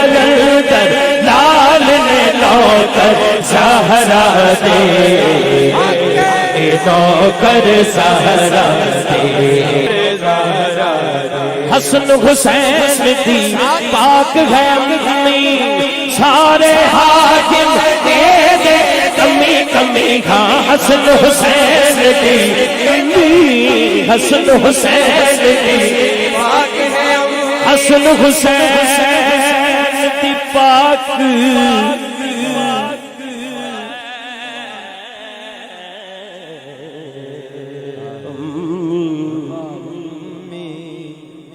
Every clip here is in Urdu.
کلندر لال نے نوکر زہرا دے نوکر زہرا دے حسن حسین دی پاک ہے امی سارے حاکم دے دے کمی کمی ہاں حسن حسین دی امی حسن حسین دی پاک ہے حسن حسین دی پاک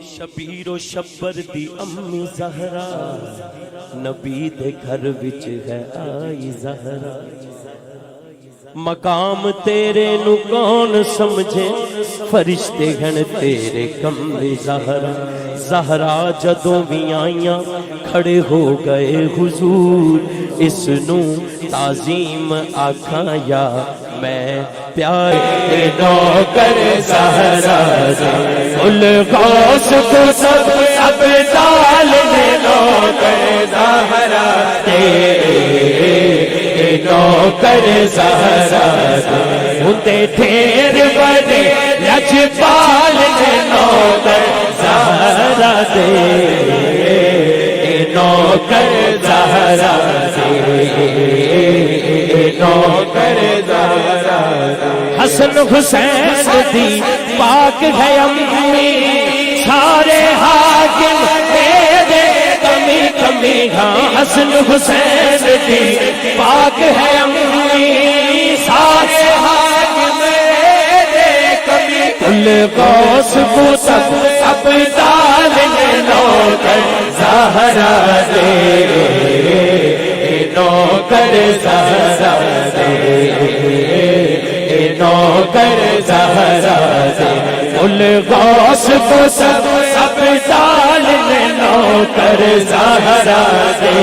شبیر و شبر دی امی زہرا نبی دے گھر وچ ہے آئی زہرا مقام تیرے نو کون سمجھے فرشتے گھن تیرے کملی زہرا زہرا جدوں بھی آئیاں کھڑے ہو گئے حضور اس نو تعظیم آکھاں یا میں پیارے نوکر زہرا کل غوث کو سب ابدال نے نوکر زہرا تیرے نوکر زہرا ہوتے ڈھیر بڑے لجپال نے نوکر زہرا دے نوکر زہرا نوکر زہرا حسن حسین دی پاک ہے امی سارے حاکم دے دے کمی کمی ہاں حسن حسین دی پاک ہے امی سارے حاکم دے دے کمی کل غوث کو سب ابدال نے نوکر زہرا دے نوکر زہرا دے نوکر زہرا دے کل غوث کو سب ابدال نے نوکر زہرا دے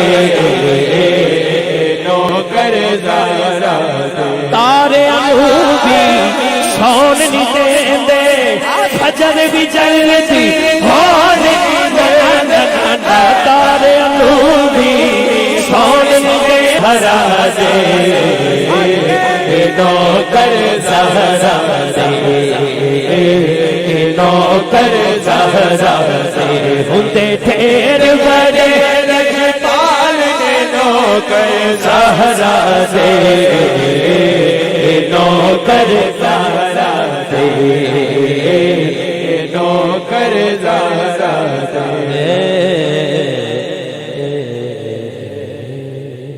نوکر زہرا دے تارے بھی سون نہیں دے فجر بھی جلدی ہونے تارے بھی سون دے ہرا دے نوکر زہرا دے نوکر زہرا دے ہوندے ڈھیر بڑے لجپال نے نوکر زہرا دے نوکر زہرا دے نوکر زہرا دے